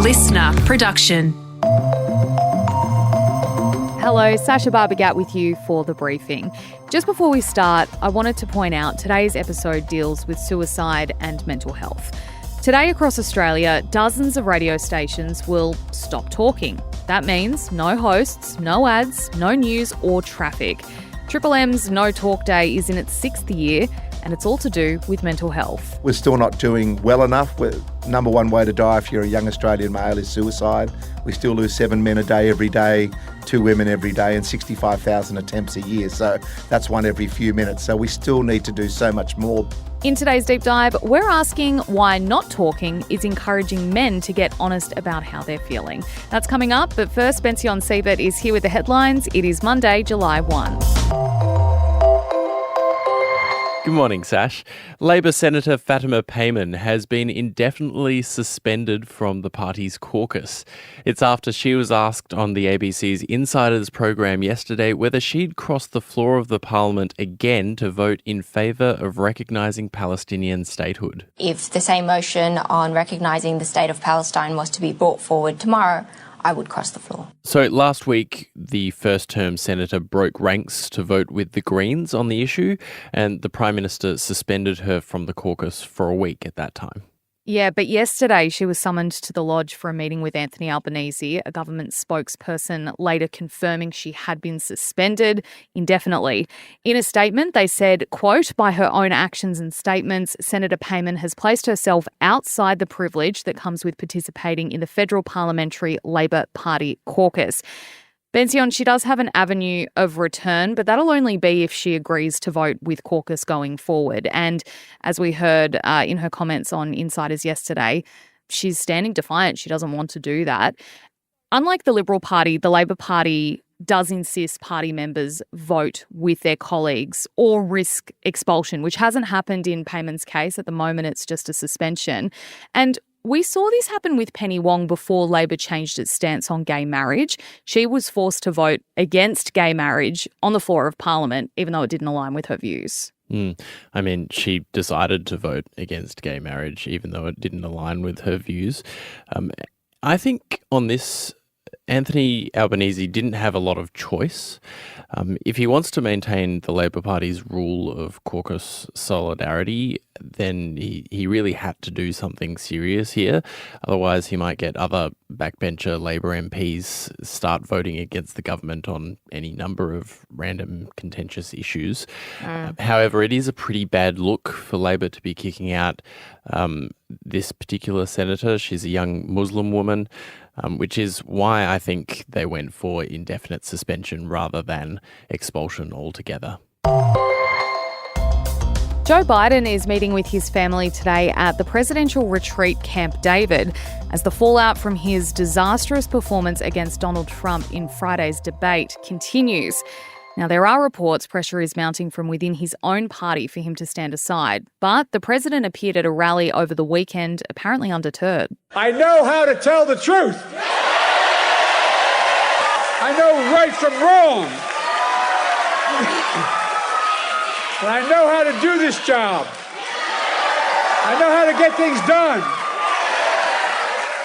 listener production. Hello, Sacha Barbour Gatt with you for the briefing. Just before we start, I wanted to point out today's episode deals with suicide and mental health. Today across Australia, dozens of radio stations will stop talking. That means no hosts, no ads, no news or traffic. Triple M's No Talk Day is in its 6th year, and it's all to do with mental health. We're still not doing well enough. Number one way to die if you're a young Australian male is suicide. We still lose 7 men a day every day, 2 women every day, and 65,000 attempts a year. So that's one every few minutes. So we still need to do so much more. In today's Deep Dive, we're asking why not talking is encouraging men to get honest about how they're feeling. That's coming up, but first, Bension Siebert is here with the headlines. It is Monday, July 1. Good morning, Sash. Labor Senator Fatima Payman has been indefinitely suspended from the party's caucus. It's after she was asked on the ABC's Insiders program yesterday whether she'd cross the floor of the parliament again to vote in favour of recognising Palestinian statehood. If the same motion on recognising the state of Palestine was to be brought forward tomorrow, I would cross the floor. So last week, the first-term senator broke ranks to vote with the Greens on the issue, and the Prime Minister suspended her from the caucus for a week at that time. Yeah, but yesterday she was summoned to the Lodge for a meeting with Anthony Albanese, a government spokesperson later confirming she had been suspended indefinitely. In a statement, they said, quote, by her own actions and statements, Senator Payman has placed herself outside the privilege that comes with participating in the Federal Parliamentary Labor Party caucus. Bension, she does have an avenue of return, but that'll only be if she agrees to vote with caucus going forward. And as we heard in her comments on Insiders yesterday, she's standing defiant. She doesn't want to do that. Unlike the Liberal Party, the Labor Party does insist party members vote with their colleagues or risk expulsion, which hasn't happened in Payman's case. At the moment, it's just a suspension. And we saw this happen with Penny Wong before Labor changed its stance on gay marriage. She was forced to vote against gay marriage on the floor of Parliament, even though it didn't align with her views. I mean, she decided to vote against gay marriage, even though it didn't align with her views. I think on this, Anthony Albanese didn't have a lot of choice. If he wants to maintain the Labor Party's rule of caucus solidarity, then he really had to do something serious here. Otherwise, he might get other backbencher Labor MPs start voting against the government on any number of random contentious issues. However, it is a pretty bad look for Labor to be kicking out this particular senator. She's a young Muslim woman, which is why I think they went for indefinite suspension rather than expulsion altogether. Joe Biden is meeting with his family today at the presidential retreat Camp David as the fallout from his disastrous performance against Donald Trump in Friday's debate continues. Now, there are reports pressure is mounting from within his own party for him to stand aside, but the president appeared at a rally over the weekend, apparently undeterred. I know how to tell the truth. I know right from wrong. And I know how to do this job. I know how to get things done.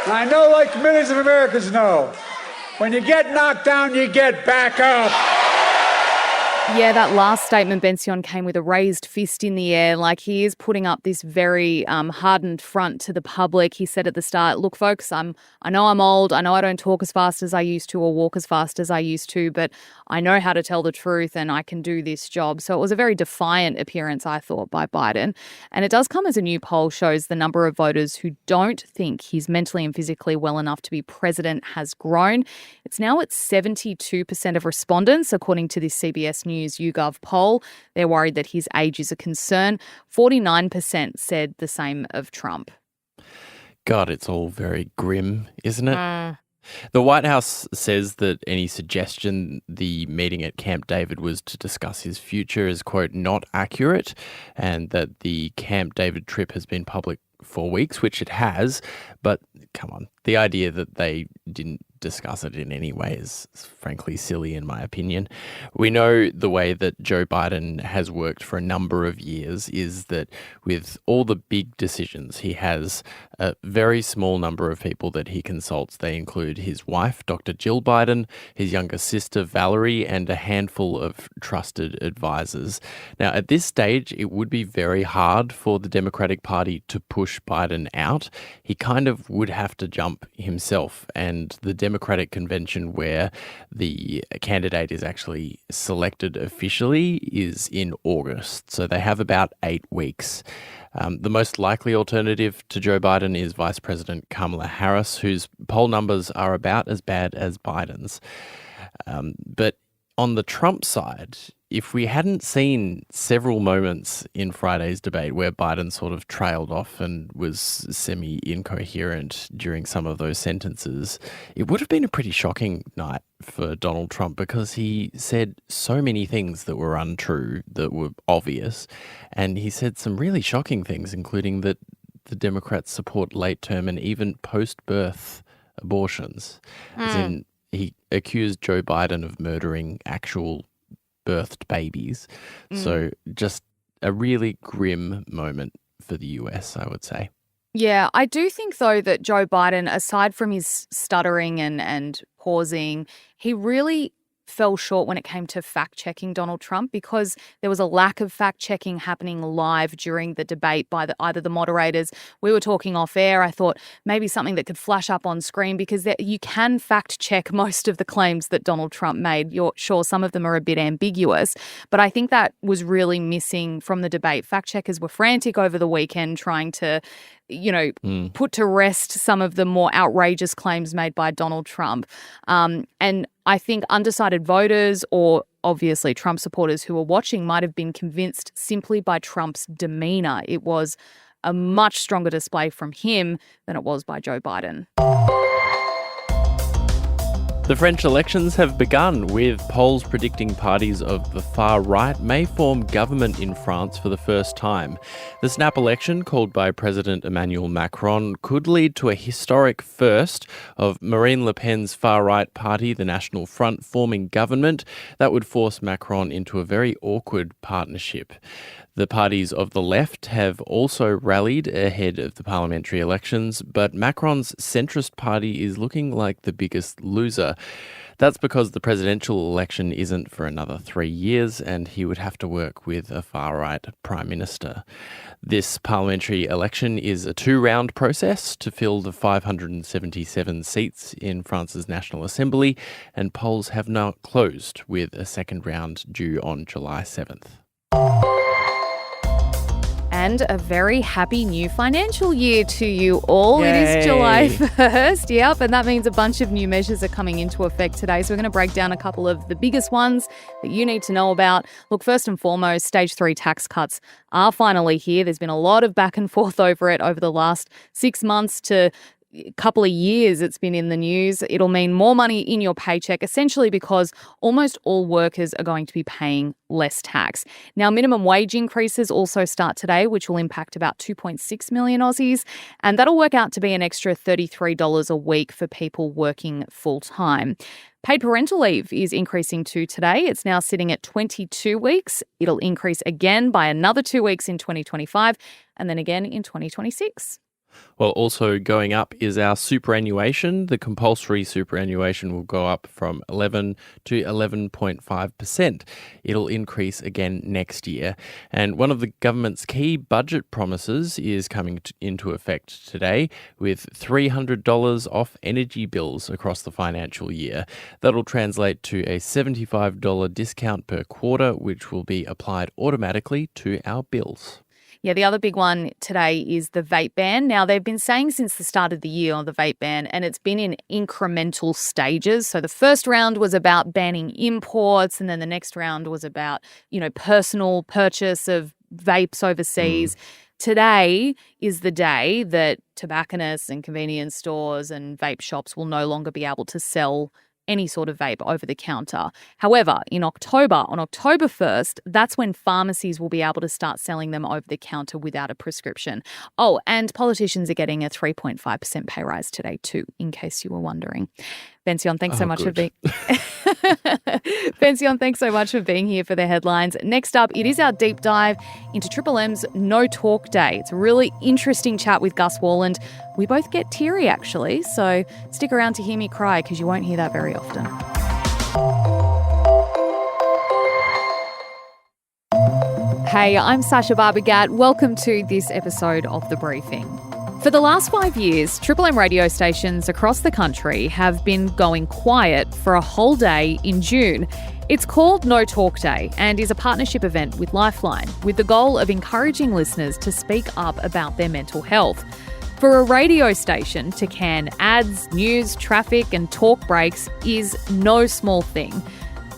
And I know, like millions of Americans know, when you get knocked down, you get back up. Yeah, that last statement, Bension, came with a raised fist in the air, like he is putting up this very hardened front to the public. He said at the start, look, folks, I know I'm old. I know I don't talk as fast as I used to or walk as fast as I used to, but I know how to tell the truth and I can do this job. So it was a very defiant appearance, I thought, by Biden. And it does come as a new poll shows the number of voters who don't think he's mentally and physically well enough to be president has grown. It's now at 72% of respondents, according to this CBS News YouGov poll. They're worried that his age is a concern. 49% said the same of Trump. God, it's all very grim, isn't it? The White House says that any suggestion the meeting at Camp David was to discuss his future is, quote, not accurate, and that the Camp David trip has been public for weeks, which it has. But come on, the idea that they didn't discuss it in any way is frankly silly in my opinion. We know the way that Joe Biden has worked for a number of years is that with all the big decisions, he has a very small number of people that he consults. They include his wife, Dr. Jill Biden, his younger sister, Valerie, and a handful of trusted advisors. Now, at this stage, it would be very hard for the Democratic Party to push Biden out. He kind of would have to jump himself, and the Democratic convention where the candidate is actually selected officially is in August. So they have about 8 weeks. The most likely alternative to Joe Biden is Vice President Kamala Harris, whose poll numbers are about as bad as Biden's. But on the Trump side, if we hadn't seen several moments in Friday's debate where Biden sort of trailed off and was semi-incoherent during some of those sentences, it would have been a pretty shocking night for Donald Trump because he said so many things that were untrue, that were obvious, and he said some really shocking things, including that the Democrats support late-term and even post-birth abortions. As in, he accused Joe Biden of murdering actual birthed babies. So just a really grim moment for the US, I would say. Yeah, I do think, though, that Joe Biden, aside from his stuttering and pausing, he really fell short when it came to fact-checking Donald Trump because there was a lack of fact-checking happening live during the debate by either the moderators. We were talking off air. I thought maybe something that could flash up on screen because you can fact-check most of the claims that Donald Trump made. Sure, some of them are a bit ambiguous, but I think that was really missing from the debate. Fact-checkers were frantic over the weekend trying to put to rest some of the more outrageous claims made by Donald Trump. And I think undecided voters or obviously Trump supporters who were watching might have been convinced simply by Trump's demeanor. It was a much stronger display from him than it was by Joe Biden. The French elections have begun, with polls predicting parties of the far right may form government in France for the first time. The snap election, called by President Emmanuel Macron, could lead to a historic first of Marine Le Pen's far-right party, the National Front, forming government. That would force Macron into a very awkward partnership. The parties of the left have also rallied ahead of the parliamentary elections, but Macron's centrist party is looking like the biggest loser. That's because the presidential election isn't for another 3 years, and he would have to work with a far-right prime minister. This parliamentary election is a 2-round process to fill the 577 seats in France's National Assembly, and polls have now closed, with a second round due on July 7th. And a very happy new financial year to you all. Yay. It is July 1st. Yep, and that means a bunch of new measures are coming into effect today. So we're going to break down a couple of the biggest ones that you need to know about. Look, first and foremost, Stage 3 tax cuts are finally here. There's been a lot of back and forth over it over the last 6 months to couple of years it's been in the news. It'll mean more money in your paycheck, essentially because almost all workers are going to be paying less tax. Now, minimum wage increases also start today, which will impact about 2.6 million Aussies, and that'll work out to be an extra $33 a week for people working full-time. Paid parental leave is increasing too today. It's now sitting at 22 weeks. It'll increase again by another 2 weeks in 2025 and then again in 2026. Well, also going up is our superannuation. The compulsory superannuation will go up from 11 to 11.5%. It'll increase again next year. And one of the government's key budget promises is coming into effect today, with $300 off energy bills across the financial year. That'll translate to a $75 discount per quarter, which will be applied automatically to our bills. Yeah, the other big one today is the vape ban. Now, they've been saying since the start of the year on the vape ban, and it's been in incremental stages. So the first round was about banning imports, and then the next round was about, personal purchase of vapes overseas. Today is the day that tobacconists and convenience stores and vape shops will no longer be able to sell any sort of vape over the counter. However, on October 1st, that's when pharmacies will be able to start selling them over the counter without a prescription. Oh, and politicians are getting a 3.5% pay rise today too, in case you were wondering. Bension, thanks so much for being Bension, thanks so much for being here for the headlines. Next up, it is our deep dive into Triple M's No Talk Day. It's a really interesting chat with Gus Worland. We both get teary, actually, so stick around to hear me cry because you won't hear that very often. Hey, I'm Sacha Barbour Gatt. Welcome to this episode of The Briefing. For the last 5 years, Triple M radio stations across the country have been going quiet for a whole day in June. It's called No Talk Day and is a partnership event with Lifeline, with the goal of encouraging listeners to speak up about their mental health. For a radio station to can ads, news, traffic and talk breaks is no small thing.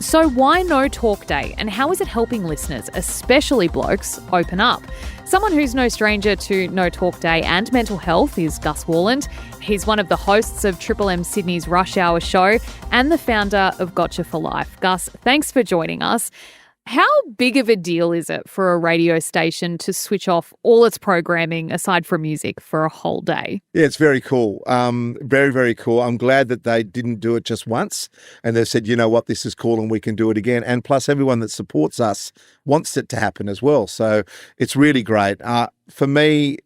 So why No Talk Day, and how is it helping listeners, especially blokes, open up? Someone who's no stranger to No Talk Day and mental health is Gus Worland. He's one of the hosts of Triple M Sydney's Rush Hour show and the founder of Gotcha for Life. Gus, thanks for joining us. How big of a deal is it for a radio station to switch off all its programming, aside from music, for a whole day? Yeah, it's very cool. Very, very cool. I'm glad that they didn't do it just once and they said, you know what, this is cool and we can do it again. And plus everyone that supports us wants it to happen as well. So it's really great. For me,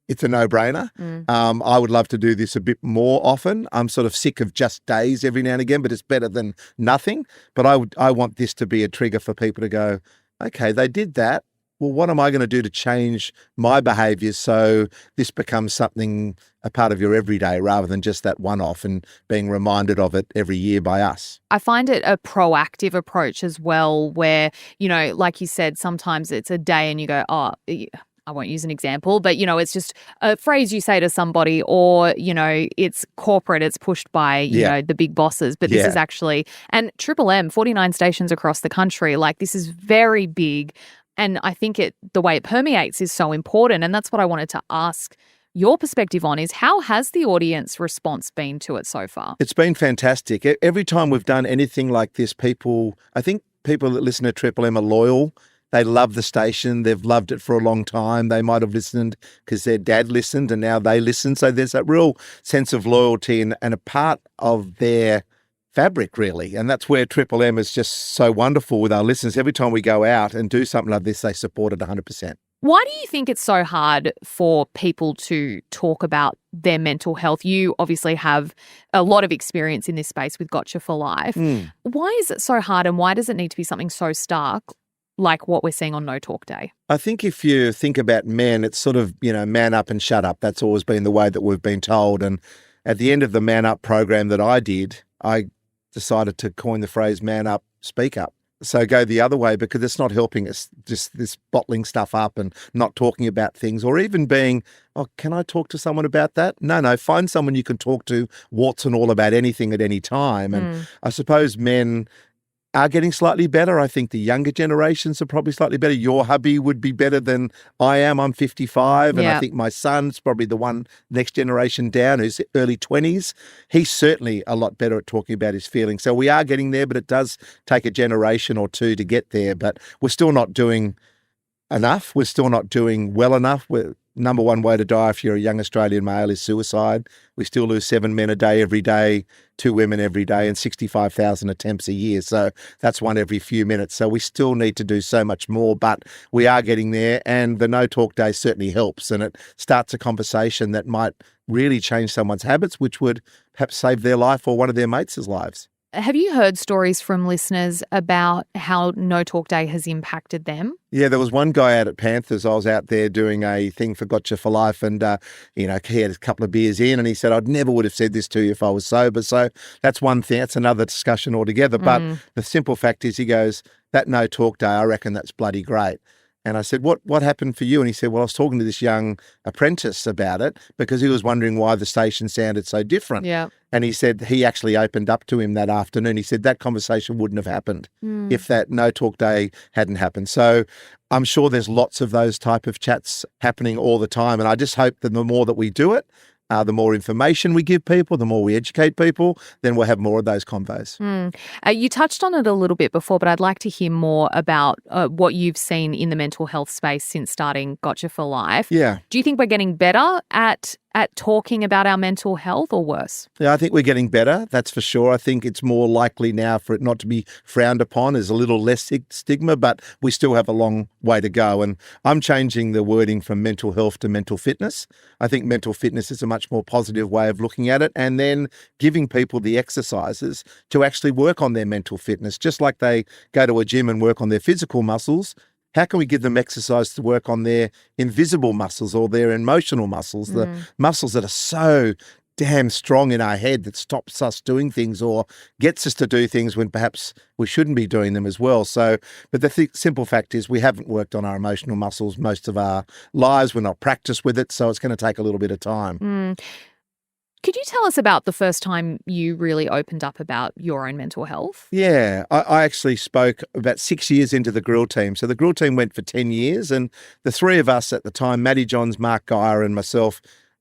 it's a no-brainer. I would love to do this a bit more often. I'm sort of sick of just days every now and again, but it's better than nothing. But I want this to be a trigger for people to go, okay, they did that. Well, what am I going to do to change my behaviours so this becomes something, a part of your everyday rather than just that one-off and being reminded of it every year by us? I find it a proactive approach as well where, like you said, sometimes it's a day and you go, I won't use an example, but, it's just a phrase you say to somebody or, it's corporate, it's pushed by, the big bosses. But this is actually, and Triple M, 49 stations across the country, like this is very big. And I think the way it permeates is so important. And that's what I wanted to ask your perspective on is how has the audience response been to it so far? It's been fantastic. Every time we've done anything like this, I think people that listen to Triple M are loyal. They love the station. They've loved it for a long time. They might have listened because their dad listened and now they listen. So there's that real sense of loyalty and a part of their fabric, really. And that's where Triple M is just so wonderful with our listeners. Every time we go out and do something like this, they support it 100%. Why do you think it's so hard for people to talk about their mental health? You obviously have a lot of experience in this space with Gotcha for Life. Why is it so hard and why does it need to be something so stark like what we're seeing on No Talk Day? I think if you think about men, it's sort of, man up and shut up. That's always been the way that we've been told. And at the end of the Man Up program that I did, I decided to coin the phrase man up, speak up. So go the other way because it's not helping us, just this bottling stuff up and not talking about things or even being, can I talk to someone about that? No, find someone you can talk to warts and all about anything at any time. And I suppose men are getting slightly better. I think the younger generations are probably slightly better. Your hubby would be better than I am. I'm 55 and I think my son's probably the one next generation down who's early 20s. He's certainly a lot better at talking about his feelings. So we are getting there, but it does take a generation or two to get there. But we're still not doing enough. We're still not doing well enough. Number one way to die if you're a young Australian male is suicide. We still lose 7 men a day every day, 2 women every day, and 65,000 attempts a year. So that's one every few minutes. So we still need to do so much more, but we are getting there. And the No Talk Day certainly helps. And it starts a conversation that might really change someone's habits, which would perhaps save their life or one of their mates' lives. Have you heard stories from listeners about how No Talk Day has impacted them? Yeah, there was one guy out at Panthers. I was out there doing a thing for Gotcha for Life and, he had a couple of beers in and he said, I'd never would have said this to you if I was sober. So that's one thing. That's another discussion altogether. But the simple fact is he goes, that No Talk Day, I reckon that's bloody great. And I said, what happened for you? And he said, well, I was talking to this young apprentice about it because he was wondering why the station sounded so different. Yeah. And he said he actually opened up to him that afternoon. He said that conversation wouldn't have happened if that No Talk Day hadn't happened. So I'm sure there's lots of those type of chats happening all the time. And I just hope that the more that we do it, The more information we give people, the more we educate people, then we'll have more of those convos. You touched on it a little bit before, but I'd like to hear more about what you've seen in the mental health space since starting Gotcha for Life. Yeah. Do you think we're getting better at talking about our mental health or worse? Yeah, I think we're getting better, that's for sure. I think it's more likely now for it not to be frowned upon. There's a little less stigma, but we still have a long way to go. And I'm changing the wording from mental health to mental fitness. I think mental fitness is a much more positive way of looking at it, and then giving people the exercises to actually work on their mental fitness. Just like they go to a gym and work on their physical muscles, how can we give them exercise to work on their invisible muscles or their emotional muscles, the muscles that are so damn strong in our head that stops us doing things or gets us to do things when perhaps we shouldn't be doing them as well. So, but the simple fact is we haven't worked on our emotional muscles most of our lives. We're not practiced with it, so it's going to take a little bit of time. Could you tell us about the first time you really opened up about your own mental health? Yeah, I actually spoke about 6 years into the grill team. So the grill team went for 10 years, and the three of us at the time, Matty Johns, Mark Geyer and myself,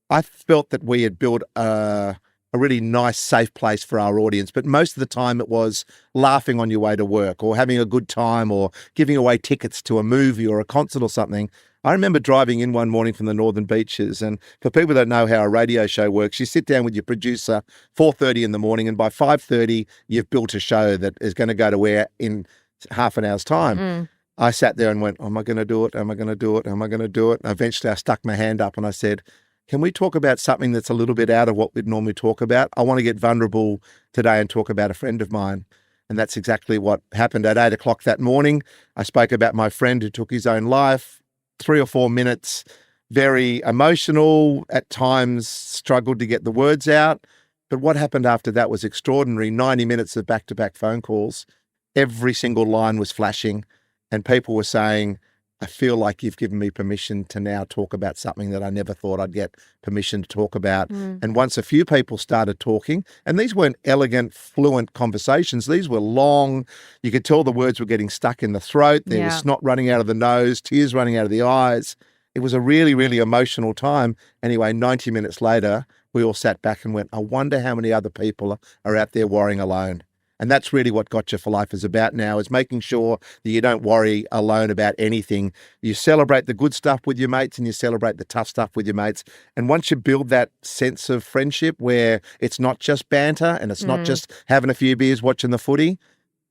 I felt that we had built a really nice, safe place for our audience. But most of the time it was laughing on your way to work or having a good time or giving away tickets to a movie or a concert or something. I remember driving in one morning from the Northern Beaches, and for people that know how a radio show works, you sit down with your producer 4:30 in the morning, and by 5:30 you've built a show that is going to go to air in half an hour's time. I sat there and went, am I going to do it? Am I going to do it? Am I going to do it? And eventually I stuck my hand up and I said, can we talk about something that's a little bit out of what we'd normally talk about? I want to get vulnerable today and talk about a friend of mine. And that's exactly what happened at 8 o'clock that morning. I spoke about my friend who took his own life. 3 or 4 minutes, very emotional, at times struggled to get the words out. But what happened after that was extraordinary. 90 minutes of back-to-back phone calls. Every single line was flashing, and people were saying, I feel like you've given me permission to now talk about something that I never thought I'd get permission to talk about. And once a few people started talking, and these weren't elegant, fluent conversations, these were long, you could tell the words were getting stuck in the throat, there was snot running out of the nose, tears running out of the eyes. It was a really, really emotional time. Anyway, 90 minutes later, we all sat back and went, I wonder how many other people are out there worrying alone. And that's really what Gotcha for Life is about now, is making sure that you don't worry alone about anything. You celebrate the good stuff with your mates and you celebrate the tough stuff with your mates. And once you build that sense of friendship where it's not just banter and it's not just having a few beers watching the footy,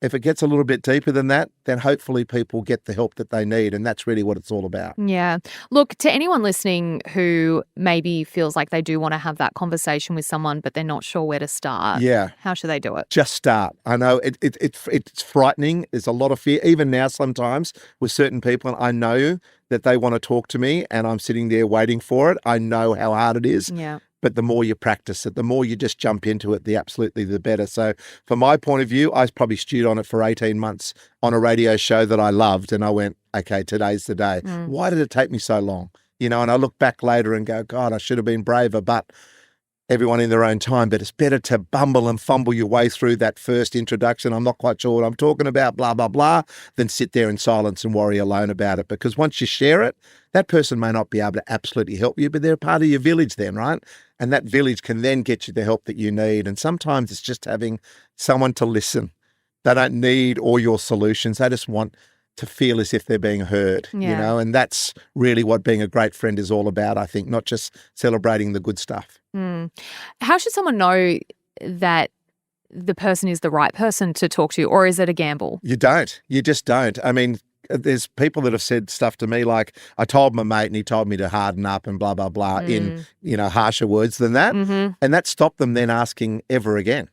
if it gets a little bit deeper than that, then hopefully people get the help that they need. And that's really what it's all about. Yeah. Look, to anyone listening who maybe feels like they do want to have that conversation with someone, but they're not sure where to start. Yeah. How should they do it? Just start. I know it's frightening. There's a lot of fear. Even now, sometimes with certain people, I know that they want to talk to me and I'm sitting there waiting for it. I know how hard it is. Yeah. But the more you practice it, the more you just jump into it, the better. So from my point of view, I probably stewed on it for 18 months on a radio show that I loved. And I went, okay, today's the day. Why did it take me so long? You know, and I look back later and go, God, I should have been braver, but everyone in their own time. But it's better to bumble and fumble your way through that first introduction. I'm not quite sure what I'm talking about, blah, blah, blah, than sit there in silence and worry alone about it. Because once you share it, that person may not be able to absolutely help you, but they're part of your village then, right? And that village can then get you the help that you need. And sometimes it's just having someone to listen. They don't need all your solutions. They just want to feel as if they're being heard, you know, and that's really what being a great friend is all about, I think, not just celebrating the good stuff. How should someone know that the person is the right person to talk to, or is it a gamble? You don't. You just don't. I mean, there's people that have said stuff to me like, I told my mate and he told me to harden up and blah, blah, blah in, you know, harsher words than that. And that stopped them then asking ever again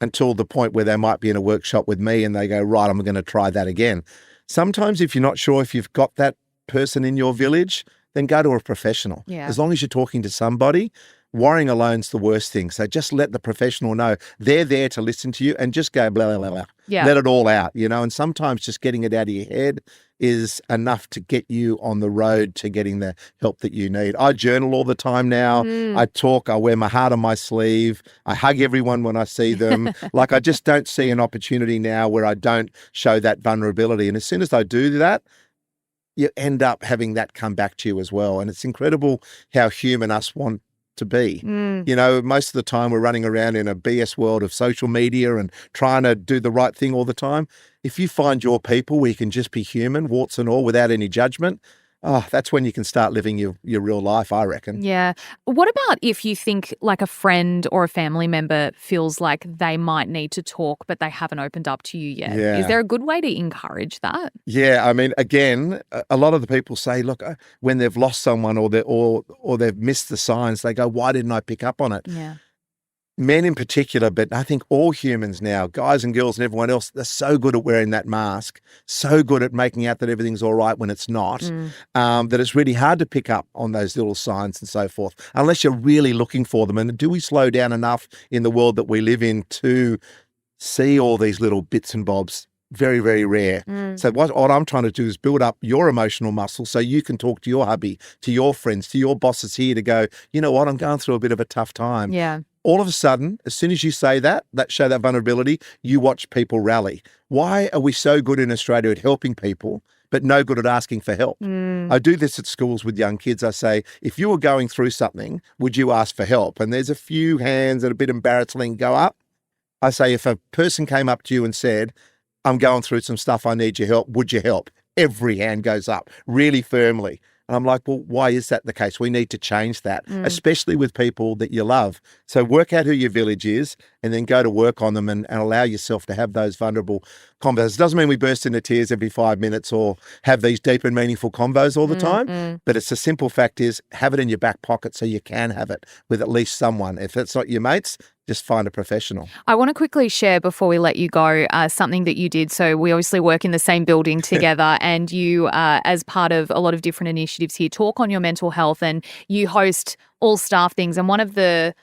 until the point where they might be in a workshop with me and they go, right, I'm going to try that again. Sometimes if you're not sure if you've got that person in your village, then go to a professional. As long as you're talking to somebody, worrying alone's the worst thing. So just let the professional know they're there to listen to you and just go blah, blah, blah, blah. Let it all out, you know, and sometimes just getting it out of your head is enough to get you on the road to getting the help that you need. I journal all the time now. I talk, I wear my heart on my sleeve. I hug everyone when I see them. Like I just don't see an opportunity now where I don't show that vulnerability. And as soon as I do that, you end up having that come back to you as well. And it's incredible how human us want to be. You know, most of the time we're running around in a BS world of social media and trying to do the right thing all the time. If you find your people where you can just be human, warts and all, without any judgment, that's when you can start living your real life, I reckon. Yeah. What about if you think like a friend or a family member feels like they might need to talk, but they haven't opened up to you yet? Yeah. Is there a good way to encourage that? Yeah, I mean, again, a lot of the people say, look, when they've lost someone or they've missed the signs, they go, why didn't I pick up on it? Yeah. Men in particular, but I think all humans now, guys and girls and everyone else, they're so good at wearing that mask, so good at making out that everything's all right when it's not, that it's really hard to pick up on those little signs and so forth, unless you're really looking for them. And do we slow down enough in the world that we live in to see all these little bits and bobs? Very, very rare. So what I'm trying to do is build up your emotional muscle so you can talk to your hubby, to your friends, to your bosses here to go, you know what, I'm going through a bit of a tough time. Yeah. All of a sudden, as soon as you say that show that vulnerability, you watch people rally. Why are we so good in Australia at helping people, but no good at asking for help? I do this at schools with young kids. I say, if you were going through something, would you ask for help? And there's a few hands that are a bit embarrassing go up. I say, if a person came up to you and said, I'm going through some stuff, I need your help, would you help? Every hand goes up really firmly. And I'm like, well, why is that the case? We need to change that, especially with people that you love. So work out who your village is and then go to work on them and allow yourself to have those vulnerable convos. It doesn't mean we burst into tears every 5 minutes or have these deep and meaningful convos all the time, but it's a simple fact is have it in your back pocket so you can have it with at least someone. If it's not your mates, just find a professional. I want to quickly share before we let you go something that you did. So we obviously work in the same building together and you, as part of a lot of different initiatives here, talk on your mental health and you host all staff things. And one of the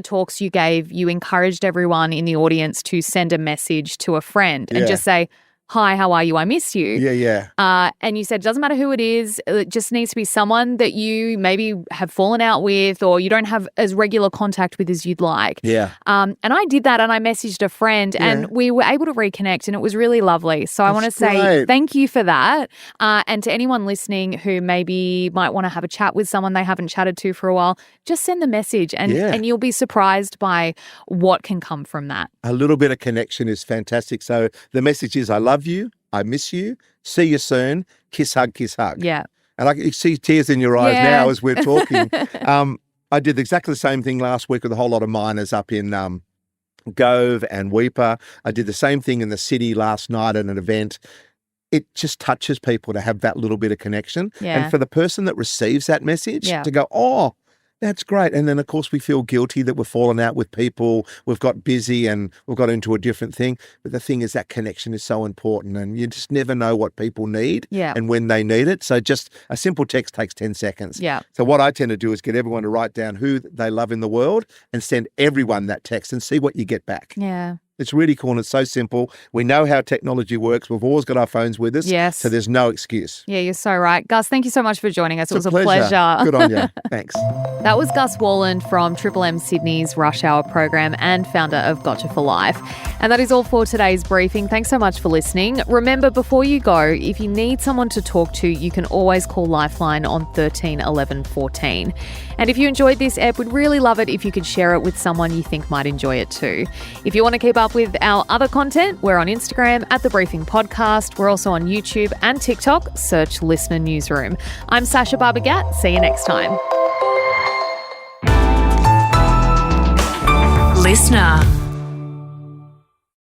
talks you gave, you encouraged everyone in the audience to send a message to a friend and just say, hi, how are you? I miss you. Yeah. And you said, it doesn't matter who it is. It just needs to be someone that you maybe have fallen out with or you don't have as regular contact with as you'd like. Yeah. And I did that and I messaged a friend and we were able to reconnect and it was really lovely. So I want to say thank you for that. And to anyone listening who maybe might want to have a chat with someone they haven't chatted to for a while, just send the message and you'll be surprised by what can come from that. A little bit of connection is fantastic. So the message is, I love you, I miss you, see you soon, kiss, hug, kiss, hug. Yeah. And I can see tears in your eyes now as we're talking. I did exactly the same thing last week with a whole lot of miners up in Gove and Weipa. I did the same thing in the city last night at an event. It just touches people to have that little bit of connection. Yeah. And for the person that receives that message to go, oh, that's great. And then, of course, we feel guilty that we've fallen out with people, we've got busy and we've got into a different thing. But the thing is that connection is so important and you just never know what people need and when they need it. So just a simple text takes 10 seconds. Yeah. So what I tend to do is get everyone to write down who they love in the world and send everyone that text and see what you get back. Yeah. It's really cool and it's so simple. We know how technology works. We've always got our phones with us. Yes. So there's no excuse. Yeah, you're so right. Gus, thank you so much for joining us. It was a pleasure. Good on you. Thanks. That was Gus Worland from Triple M Sydney's Rush Hour program and founder of Gotcha for Life. And that is all for today's briefing. Thanks so much for listening. Remember, before you go, if you need someone to talk to, you can always call Lifeline on 13 11 14. And if you enjoyed this ep, we'd really love it if you could share it with someone you think might enjoy it too. If you want to keep up with our other content, we're on Instagram at The Briefing Podcast. We're also on YouTube and TikTok. Search Listener Newsroom. I'm Sacha Barbour Gatt. See you next time. Listener.